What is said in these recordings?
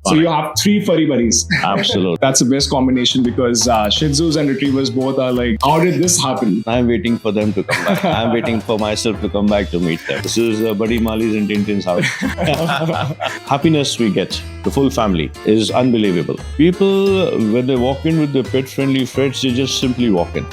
So you have three furry buddies. Absolutely. That's the best combination because Shih Tzus and Retrievers both are like, how did this happen? I'm waiting for them to come back. I'm waiting for myself to come back to meet them. This is Buddy Mali's and Tintin's house. Happiness we get, the full family, is unbelievable. People, when they walk in with their pet-friendly pets, they just simply walk in.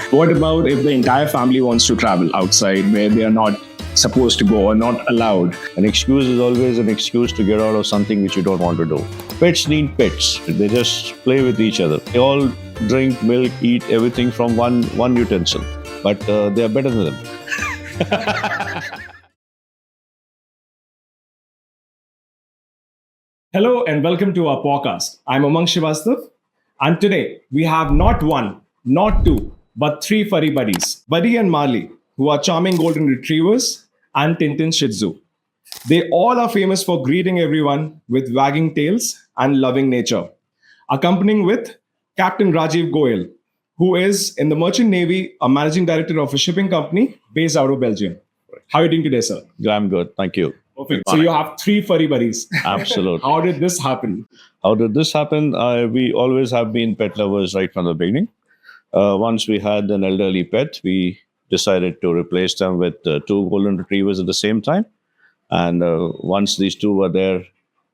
What about if the entire family wants to travel outside where they are not supposed to go or not allowed? An excuse is always an excuse to get out of something which you don't want to do. Pets need pets. They just play with each other. They all drink, milk, eat everything from one utensil. But they are better than them. Hello and welcome to our podcast. I'm Umang Shivastav, and today we have not one, not two, but three furry buddies, Buddy and Marley, who are charming golden retrievers, and Tintin Shih Tzu. They all are famous for greeting everyone with wagging tails and loving nature. Accompanying with Captain Rajiv Goyal, who is in the Merchant Navy, a managing director of a shipping company based out of Belgium. How are you doing today, sir? I'm good. Thank you. Perfect. So you have three furry buddies. Absolutely. How did this happen? How did this happen? We always have been pet lovers right from the beginning. Once we had an elderly pet, we decided to replace them with two golden retrievers at the same time. And once these two were there,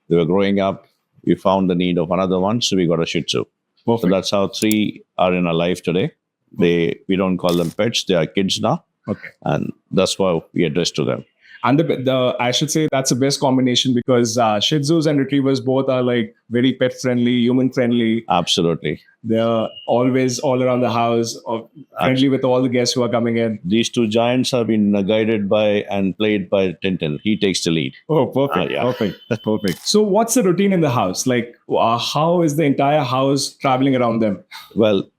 they were growing up, we found the need of another one, so we got a Shih Tzu. Perfect. So that's how three are in our life today. We don't call them pets, they are kids now. Okay. And that's why we address to them. And the I should say that's the best combination because Shih Tzus and Retrievers both are like very pet friendly, human friendly. Absolutely. They're always all around the house, or friendly with all the guests who are coming in. These two giants have been guided by and played by Tintin. He takes the lead. Oh, perfect, Yeah. perfect, perfect. So what's the routine in the house? Like, how is the entire house traveling around them? Well,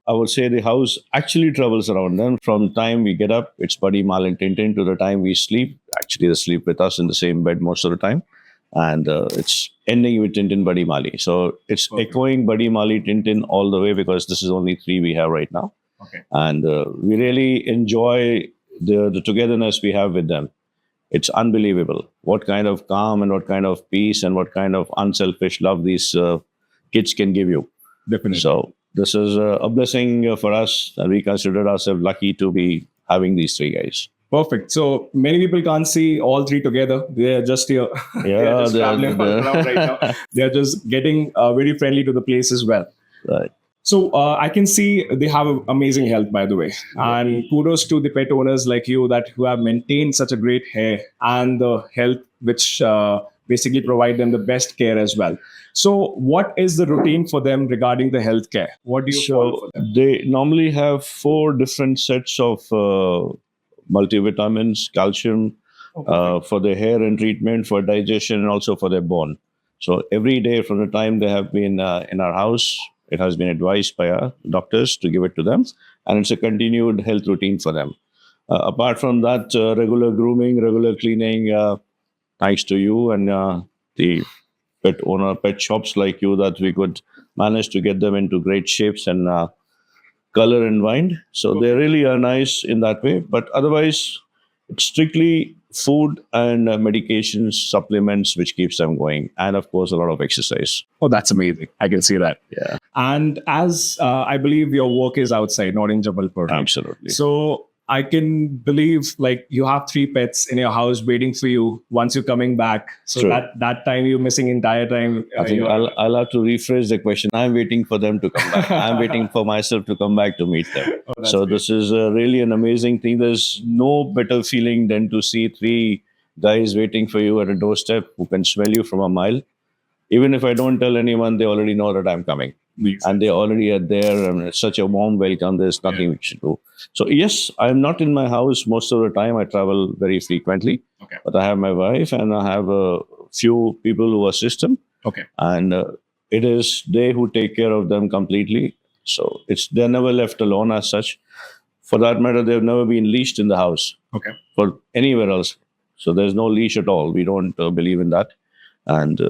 I would say the house actually travels around them. From the time we get up, it's Buddy, Mal, and Tintin to the time we sleep. Actually, they sleep with us in the same bed most of the time. And it's ending with Tintin, Buddy, Mali. So it's echoing Buddy, Mali, Tintin all the way because this is only three we have right now. Okay. And we really enjoy the togetherness we have with them. It's unbelievable what kind of calm and what kind of peace and what kind of unselfish love these kids can give you. Definitely. So this is a blessing for us, and we consider ourselves lucky to be having these three guys. Perfect. So many people can't see all three together. They're just here. Yeah, just traveling around right now. They're just getting very friendly to the place as well. Right. So I can see they have amazing health, by the way. And kudos to the pet owners like you who have maintained such a great hair and the health, which basically provide them the best care as well. So what is the routine for them regarding the health care? What do you follow for them? They normally have 4 different sets of multivitamins, calcium, for their hair and treatment, for digestion, and also for their bone. So every day from the time they have been in our house, it has been advised by our doctors to give it to them. And it's a continued health routine for them. Apart from that, regular grooming, regular cleaning, thanks to you and the pet owner, pet shops like you, that we could manage to get them into great shapes and color and wind. So they really are nice in that way. But otherwise, it's strictly food and medications, supplements, which keeps them going. And of course, a lot of exercise. Oh, that's amazing. I can see that. Yeah. And as I believe your work is outside, not in Jabalpur. Right? Absolutely. So I can believe like you have 3 pets in your house waiting for you once you're coming back. So True. that time you're missing entire time. I think I'll have to rephrase the question. I'm waiting for them to come back. I'm waiting for myself to come back to meet them. So this is really an amazing thing. There's no better feeling than to see 3 guys waiting for you at a doorstep who can smell you from a mile. Even if I don't tell anyone, they already know that I'm coming. And they already are there. And it's such a warm welcome. There's nothing we should do. So yes, I'm not in my house most of the time. I travel very frequently. Okay. But I have my wife and I have a few people who assist them. Okay. And it is they who take care of them completely. So they're never left alone as such. For that matter, they've never been leashed in the house. Okay. For anywhere else. So there's no leash at all. We don't believe in that. And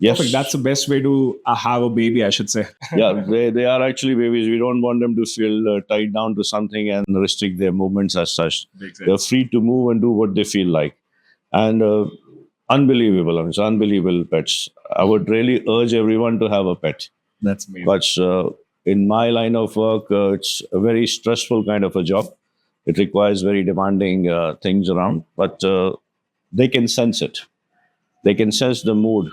yes, Perfect. That's the best way to have a baby, I should say. yeah, they are actually babies. We don't want them to feel tied down to something and restrict their movements as such. They're free to move and do what they feel like. And unbelievable. I mean, it's unbelievable pets. I would really urge everyone to have a pet. That's amazing. But in my line of work, it's a very stressful kind of a job. It requires very demanding things around, but they can sense it. They can sense the mood.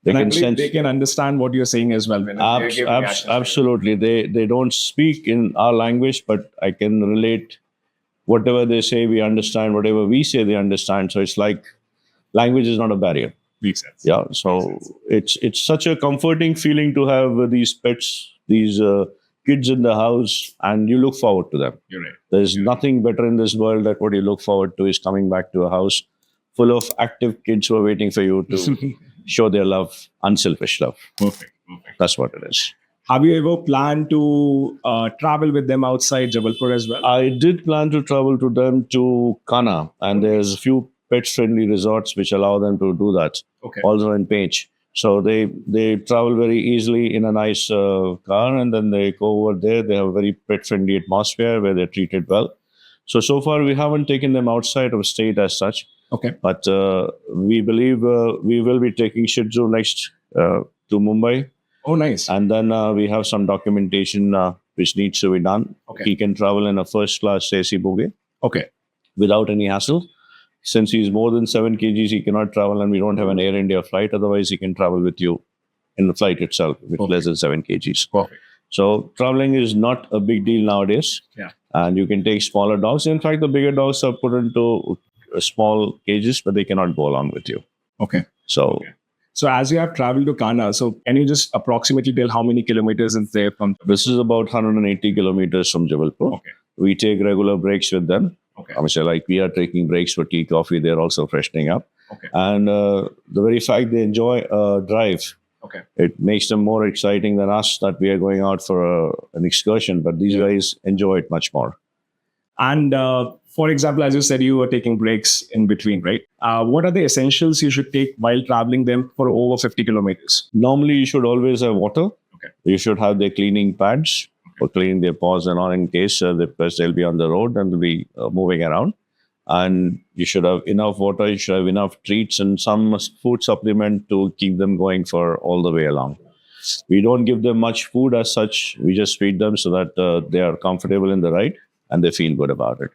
They And I can believe sense. they can understand what you're saying as well. When they're giving reactions to you. Absolutely. They don't speak in our language, but I can relate whatever they say. We understand whatever we say. They understand. So it's like language is not a barrier. Makes sense. Yeah. So it's such a comforting feeling to have these pets, these kids in the house, and you look forward to them. You're right. There's nothing better in this world that what you look forward to is coming back to a house full of active kids who are waiting for you to show their love, unselfish love. Perfect. That's what it is. Have you ever planned to travel with them outside Jabalpur as well? I did plan to travel to them to Kana, and there's a few pet-friendly resorts which allow them to do that. Okay. Also in Page. So they travel very easily in a nice car, and then they go over there. They have a very pet-friendly atmosphere where they're treated well. So far we haven't taken them outside of state as such. Okay. But we believe we will be taking Shih Tzu next to Mumbai. Oh, nice. And then we have some documentation which needs to be done. Okay. He can travel in a first-class AC bogie Okay. without any hassle. Since he's more than 7 kgs, he cannot travel, and we don't have an Air India flight. Otherwise, he can travel with you in the flight itself with less than 7 kgs. Perfect. So traveling is not a big deal nowadays. Yeah. And you can take smaller dogs. In fact, the bigger dogs are put into small cages, but they cannot go along with you. Okay. So So as you have traveled to Kana, so can you just approximately tell how many kilometers is there from? this is about 180 kilometers from Jabalpur. Okay. We take regular breaks with them. Okay. I mean, so like we are taking breaks for tea, coffee. They're also freshening up. Okay. And the very fact they enjoy a drive, Okay. it makes them more exciting than us that we are going out for an excursion. But these guys enjoy it much more. And for example, as you said, you were taking breaks in between, right? What are the essentials you should take while traveling them for over 50 kilometers? Normally, you should always have water. Okay. You should have their cleaning pads for cleaning their paws and all in case because they'll be on the road and will be moving around. And you should have enough water. You should have enough treats and some food supplement to keep them going for all the way along. We don't give them much food as such. We just feed them so that they are comfortable in the ride and they feel good about it.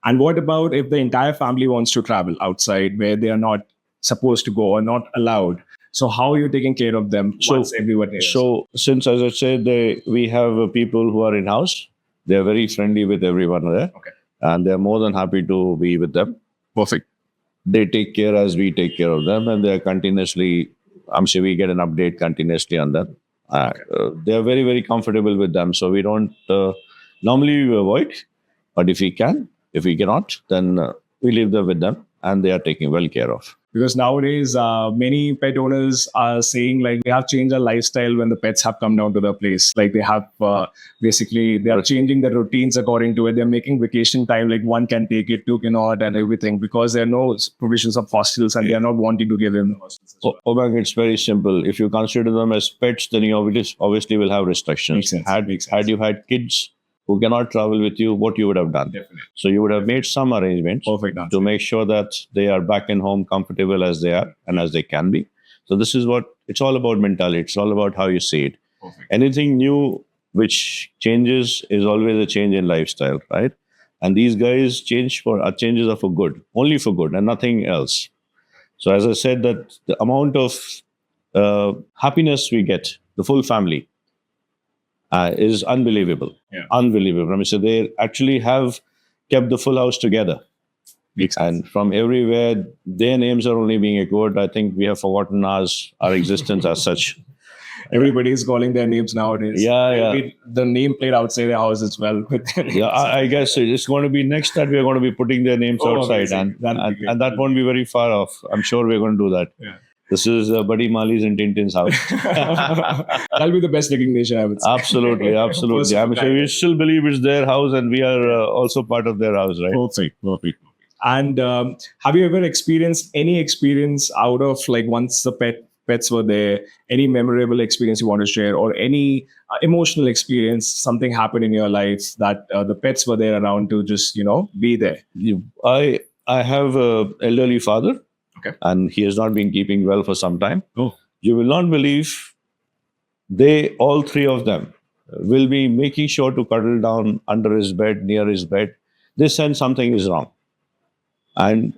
And what about if the entire family wants to travel outside where they are not supposed to go or not allowed? So how are you taking care of them once everyone is? So since, as I said, we have people who are in-house. They're very friendly with everyone there. Okay. And they're more than happy to be with them. Perfect. They take care as we take care of them, and they're continuously, I'm sure we get an update continuously on them. They're very, very comfortable with them. So we don't, normally we avoid, but if we can, if we cannot, then we leave them with them and they are taken well care of. Because nowadays, many pet owners are saying like they have changed their lifestyle when the pets have come down to the place. Like they have basically, they are changing their routines according to it. They're making vacation time, like one can take it, two cannot, and everything because there are no provisions of hostels and they are not wanting to give them the hostels. Omang, it's very simple. If you consider them as pets, then you obviously will have restrictions. Makes sense. Had you had kids who cannot travel with you, what you would have done? Definitely. So you would have made some arrangements to make sure that they are back in home comfortable as they are and as they can be. So this is what it's all about mentality. It's all about how you see it. Perfect. Anything new which changes is always a change in lifestyle, right? And these guys changes are for good, only for good and nothing else. So as I said, that the amount of happiness we get, the full family, is unbelievable. Yeah. Unbelievable. I mean, so they actually have kept the full house together. And from everywhere, their names are only being echoed. I think we have forgotten our existence as such. Everybody is calling their names nowadays. Yeah. The name played outside their house as well. Yeah, I guess it's going to be next that we're going to be putting their names outside. Amazing. And that won't be very far off. I'm sure we're going to do that. Yeah. This is Buddy Mali's in Tintin's house. That'll be the best recognition, I would say. Absolutely. I'm sure we still believe it's their house and we are also part of their house, right? Perfect. And have you ever experienced any experience out of like once the pets were there, any memorable experience you want to share or any emotional experience, something happened in your life that the pets were there around to just, be there? I have an elderly father. Okay. And he has not been keeping well for some time. Oh. You will not believe all three of them, will be making sure to cuddle down under his bed, near his bed. They sense something is wrong. And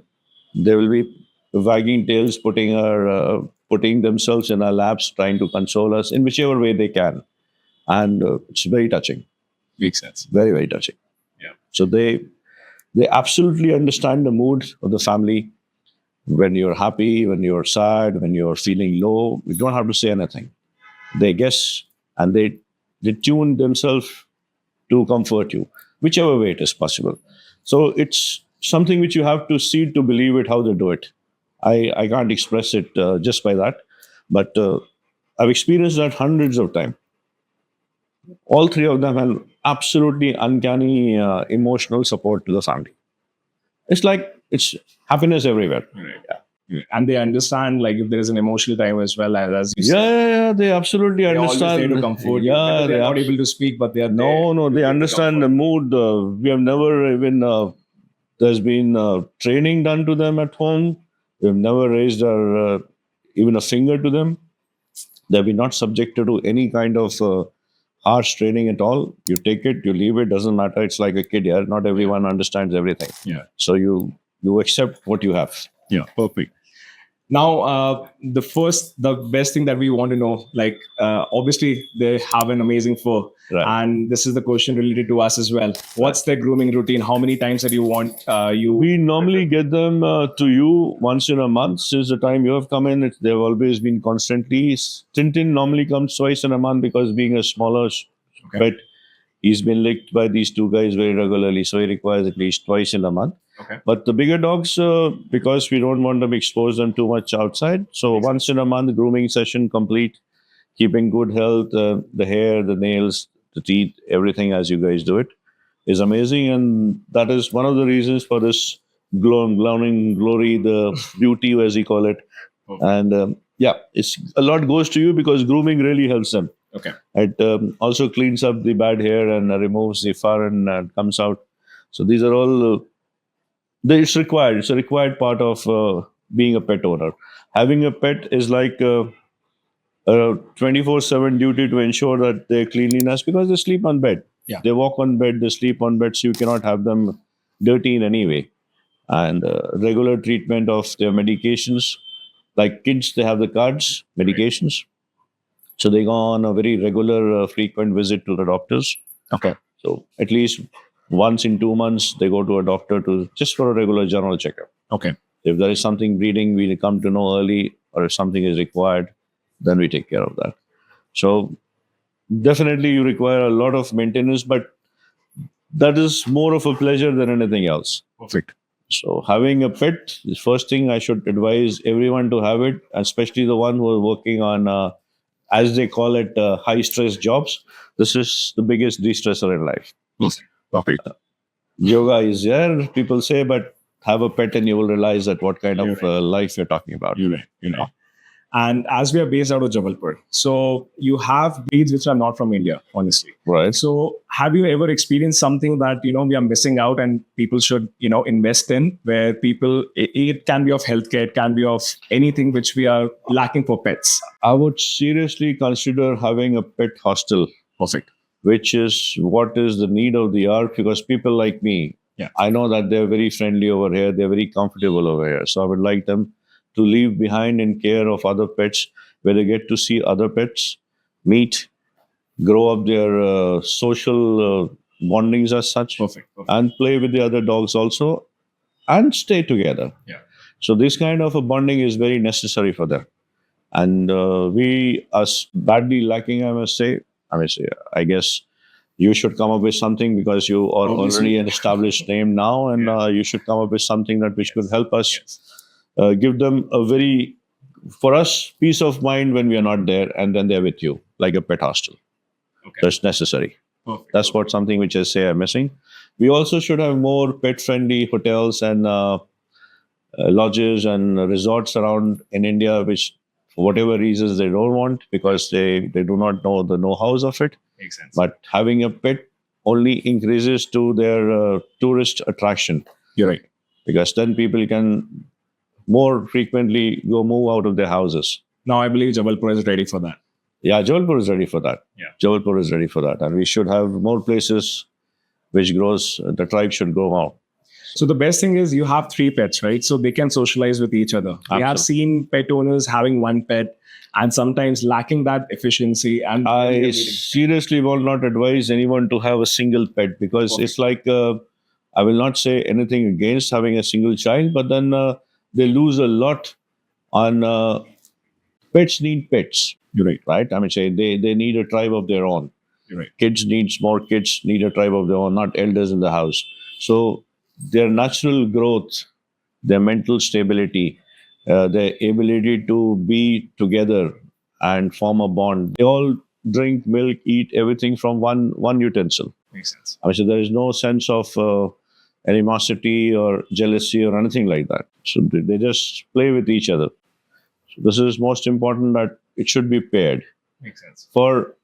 they will be wagging tails, putting themselves in our laps, trying to console us in whichever way they can. And it's very touching, Makes sense. very, very touching. Yeah. So they absolutely understand the mood of the family. When you're happy, when you're sad, when you're feeling low, you don't have to say anything. They guess and they tune themselves to comfort you, whichever way it is possible. So it's something which you have to see to believe it, how they do it. I can't express it just by that, but I've experienced that hundreds of times. All three of them have absolutely uncanny emotional support to the family. It's like it's happiness everywhere. Right. Yeah. And they understand, like, if there is an emotional time as well, as you said. Yeah, they absolutely They're always there understand. to comfort you. Yeah, They're not able to speak, but they are there. no, they understand the mood. We have never even there's been training done to them at home. We've never raised our even a finger to them. They've been not subjected to any kind of harsh training at all. You take it, you leave it, doesn't matter. It's like a kid here. Not everyone understands everything. Yeah. So you accept what you have. Yeah, perfect. Now, the best thing that we want to know, like, obviously they have an amazing fur, Right. and this is the question related to us as well. What's their grooming routine? How many times that you want you? We normally get them to you once in a month. Since the time you have come in, they've always been constantly. Tintin normally comes twice in a month because being a smaller pet, he's been licked by these two guys very regularly, so he requires at least twice in a month. Okay. But the bigger dogs, because we don't want to expose them too much outside, so once in a month, grooming session complete, keeping good health, the hair, the nails, the teeth, everything as you guys do it is amazing, and that is one of the reasons for this glowing glory, the beauty as we call it. And it's a lot goes to you because grooming really helps them. Okay. It also cleans up the bad hair and removes the fur and comes out. So these are all it's required. It's a required part of being a pet owner. Having a pet is like a 24/7 duty to ensure that their cleanliness, because they sleep on bed. Yeah. They walk on bed, they sleep on bed, so you cannot have them dirty in any way. And regular treatment of their medications. Like kids, they have the cards, medications. So they go on a very regular, frequent visit to the doctors. Okay. So at least once in 2 months, they go to a doctor just for a regular general checkup. Okay. If there is something breeding, we come to know early, or if something is required, then we take care of that. So definitely you require a lot of maintenance, but that is more of a pleasure than anything else. Perfect. So having a pet is first thing I should advise everyone to have it, especially the one who are working on, as they call it, high stress jobs. This is the biggest de-stressor in life. Perfect. Yoga is there, people say, but have a pet and you will realize that what kind of life you're talking about. You're right. And as we are based out of Jabalpur, so you have breeds which are not from India, honestly. Right. So have you ever experienced something that, we are missing out and people should, invest in, where it can be of healthcare, it can be of anything which we are lacking for pets? I would seriously consider having a pet hostel. Perfect. Which is what is the need of the hour, because people like me, I know that they're very friendly over here, they're very comfortable over here. So I would like them to leave behind in care of other pets, where they get to see other pets, meet, grow up their social bondings as such. Perfect. And play with the other dogs also, and stay together. Yeah. So this kind of a bonding is very necessary for them. And we are badly lacking, I guess you should come up with something, because you are already an established name now, and you should come up with something that which could help us give them for us, peace of mind when we are not there, and then they're with you, like a pet hostel. Okay. That's necessary. Perfect. That's what something which I say are missing. We also should have more pet-friendly hotels and lodges and resorts around in India, which for whatever reasons they don't want, because they do not know the know-hows of it. Makes sense. But having a pet only increases to their tourist attraction. You're right. Because then people can more frequently move out of their houses. Now I believe Jabalpur is ready for that. Yeah, Jabalpur is ready for that. Yeah. Jabalpur is ready for that. And we should have more places which grows, the tribe should grow more. So the best thing is you have 3 pets, right? So they can socialize with each other. We have seen pet owners having 1 pet and sometimes lacking that efficiency. And I seriously will not advise anyone to have a single pet because it's like, I will not say anything against having a single child, but then they lose a lot on pets need pets. You're right. Right? I mean, say they need a tribe of their own. You're right. Kids needs more kids, need a tribe of their own, not elders in the house. So their natural growth, their mental stability, their ability to be together and form a bond. They all drink milk, eat everything from one utensil. Makes sense. I mean, so there is no sense of animosity or jealousy or anything like that. So they just play with each other. So this is most important, that it should be paired Makes sense. for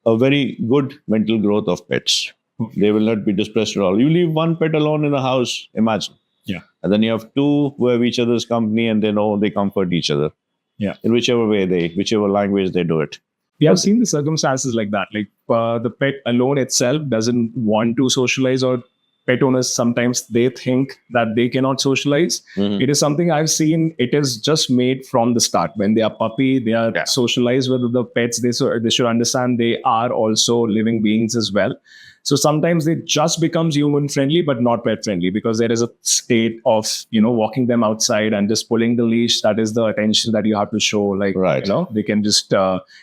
a very good mental growth of pets. They will not be depressed at all. You leave 1 pet alone in a house, imagine. Yeah. And then you have 2 who have each other's company and they know they comfort each other. Yeah. In whichever way whichever language they do it. We have seen the circumstances like that. Like the pet alone itself doesn't want to socialize, or pet owners sometimes they think that they cannot socialize. Mhm. It is something I've seen. It is just made from the start. When they are puppy, they are socialized with the pets. They should understand they are also living beings as well. So sometimes it just becomes human friendly, but not pet friendly, because there is a state of, walking them outside and just pulling the leash. That is the attention that you have to show. Like, Right. they can just,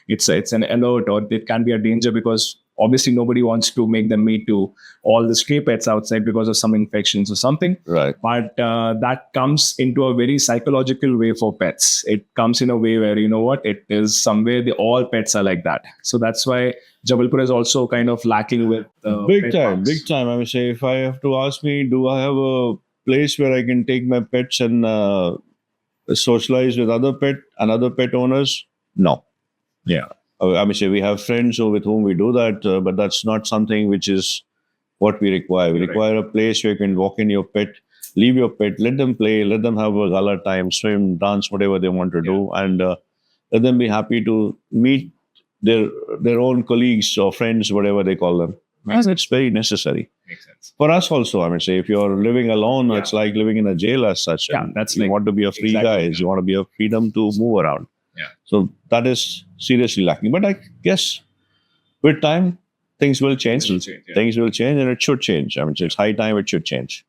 it's an alert, or it can be a danger, because obviously nobody wants to make them meet to all the stray pets outside because of some infections or something. Right. But that comes into a very psychological way for pets. It comes in a way where, it is somewhere all pets are like that. So that's why Jabalpur is also kind of lacking with Big pet time. parks. I mean, say, if I have to ask me, do I have a place where I can take my pets and socialize with other pet owners? No. Yeah. I mean, say, we have friends with whom we do that, but that's not something which is what we require. We require a place where you can walk in your pet, leave your pet, let them play, let them have a gala time, swim, dance, whatever they want to do, and let them be happy to meet their own colleagues or friends, whatever they call them. And it's very necessary. Makes sense. For us also, I mean, say, if you're living alone, it's like living in a jail as such. Yeah, And that's you like- want to be a free exactly. guy. You want to be a freedom to move around. Yeah. So that is seriously lacking. But I guess with time, things will change. Things will change, yeah. Things will change, and it should change. I mean, it's high time it should change.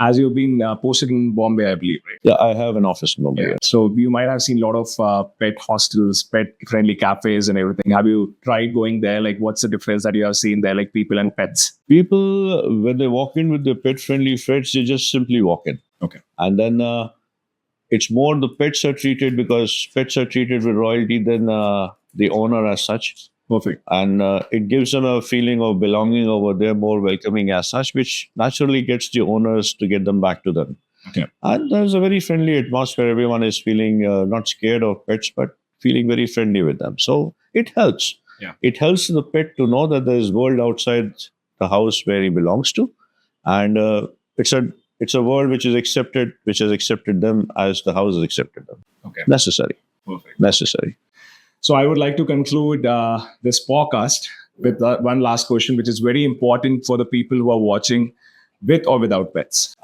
As you've been posted in Bombay, I believe, right? Yeah, I have an office in Mumbai. Yeah. So you might have seen a lot of pet hostels, pet-friendly cafes and everything. Have you tried going there? Like, what's the difference that you have seen there, like people and pets? People, when they walk in with their pet-friendly pets, they just simply walk in. Okay. And then it's more the pets are treated, because pets are treated with royalty than the owner as such. Perfect. And it gives them a feeling of belonging over there, more welcoming as such, which naturally gets the owners to get them back to them. Okay. And there's a very friendly atmosphere. Everyone is feeling not scared of pets, but feeling very friendly with them. So it helps. Yeah. It helps the pet to know that there is world outside the house where he belongs to, and it's a world which has accepted them as the house has accepted them. Okay. Necessary. Perfect. Necessary. So I would like to conclude this podcast with one last question, which is very important for the people who are watching with or without pets.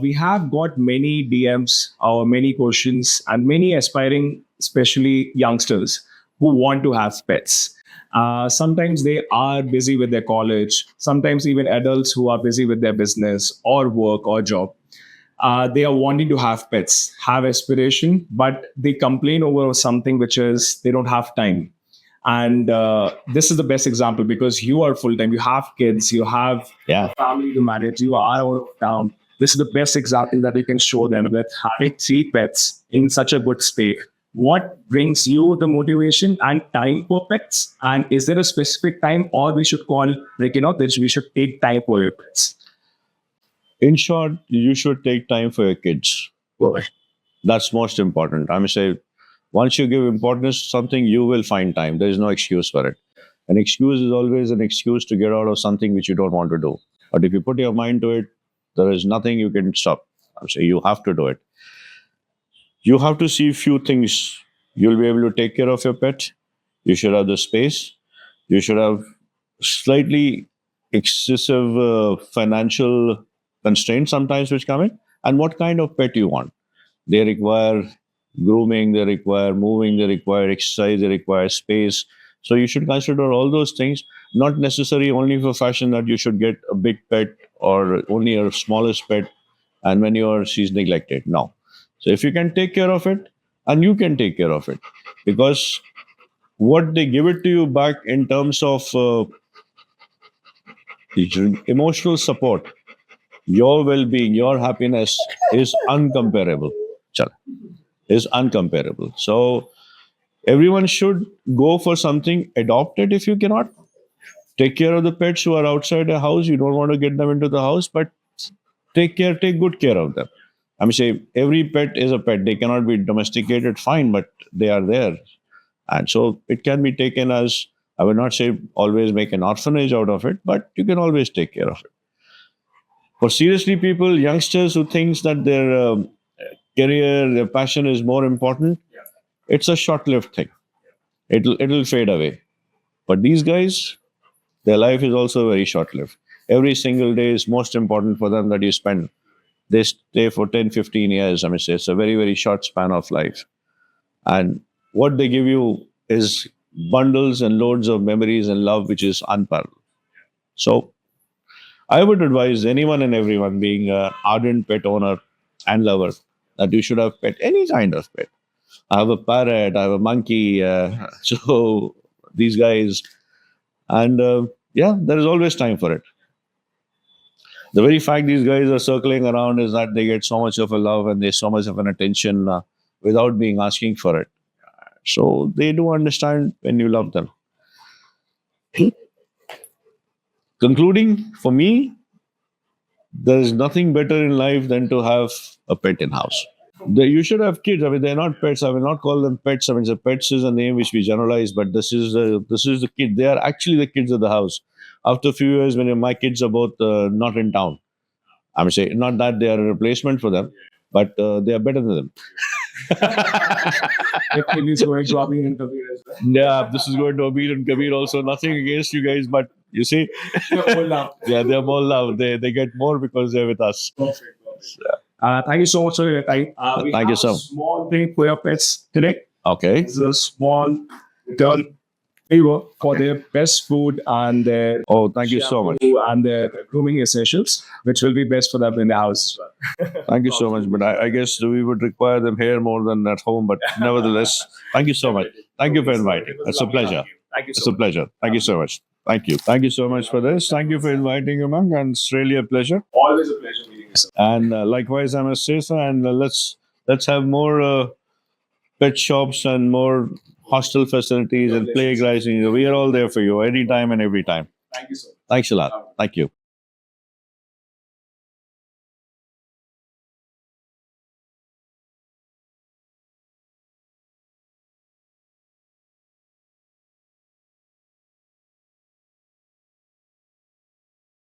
We have got many DMs or many questions and many aspiring, especially youngsters who want to have pets. Sometimes they are busy with their college, sometimes even adults who are busy with their business or work or job. They are wanting to have pets, have aspiration, but they complain over something, which is they don't have time. And this is the best example, because you are full time, you have kids, you have Yeah. a family to manage, you are out of town. This is the best example that you can show them with having 3 pets in such a good state. What brings you the motivation and time for pets? And is there a specific time, or we should call, that we should take time for your pets? In short, you should take time for your kids. Perfect. That's most important. I must say, once you give importance to something, you will find time. There is no excuse for it. An excuse is always an excuse to get out of something which you don't want to do. But if you put your mind to it, there is nothing you can stop. I'm saying you have to do it. You have to see few things You'll be able to take care of your pet. You should have the space. You should have slightly excessive financial constraints sometimes which come in. And what kind of pet you want? They require grooming, they require moving, they require exercise, they require space. So you should consider all those things, not necessarily only for fashion that you should get a big pet or only a smallest pet and when she's neglected. No. So if you can take care of it and you can take care of it because what they give it to you back in terms of emotional support, your well-being, your happiness is uncomparable. Chal, is uncomparable. So everyone should go for something. Adopt it if you cannot. Take care of the pets who are outside the house. You don't want to get them into the house, but take good care of them. I mean, say every pet is a pet. They cannot be domesticated, fine, but they are there. And so it can be taken as, I will not say always make an orphanage out of it, but you can always take care of it. For seriously people, youngsters who thinks that their career, their passion is more important, it's a short-lived thing. It'll fade away. But these guys, their life is also very short-lived. Every single day is most important for them that you spend. They stay for 10, 15 years. I mean, it's a very, very short span of life. And what they give you is bundles and loads of memories and love, which is unparalleled. So I would advise anyone and everyone being an ardent pet owner and lover that you should have pet, any kind of pet. I have a parrot, I have a monkey. So these guys, and there is always time for it. The very fact these guys are circling around is that they get so much of a love and there's so much of an attention without being asking for it. So they do understand when you love them. Concluding, for me, there is nothing better in life than to have a pet in house. You should have kids. I mean, they're not pets. I will not call them pets. I mean, the pets is a name which we generalize, but this is the kid. They are actually the kids of the house. After a few years, when my kids are both not in town, I'm saying not that they are a replacement for them, but they are better than them. If it is going to Abhi and Kabir as well. Yeah, this is going to Abir and Kabir also. Nothing against you guys, but you see, You're all now. yeah, they're more love. They get more because they're with us. Perfect. Thank you so much for your time. We Thank you, have sir. a small thing for your pets today. Okay. It's a small return favor for their best food and their Oh, thank you so much. shampoo and their grooming essentials, which will be best for them in the house. Thank you so much. But I guess we would require them here more than at home. But nevertheless, thank you so much. Thank you for inviting. It's a pleasure. Thank you It's so a much. pleasure. Thank you so much. Thank you. Thank you so much for this. Thank you for inviting, Umang, and it's really a pleasure. Always a pleasure meeting you, sir. And likewise, I must say so. And let's have more pet shops and more hostel facilities and playgrounds. We are all there for you anytime and every time. Thank you so much. Thanks a lot. Thank you.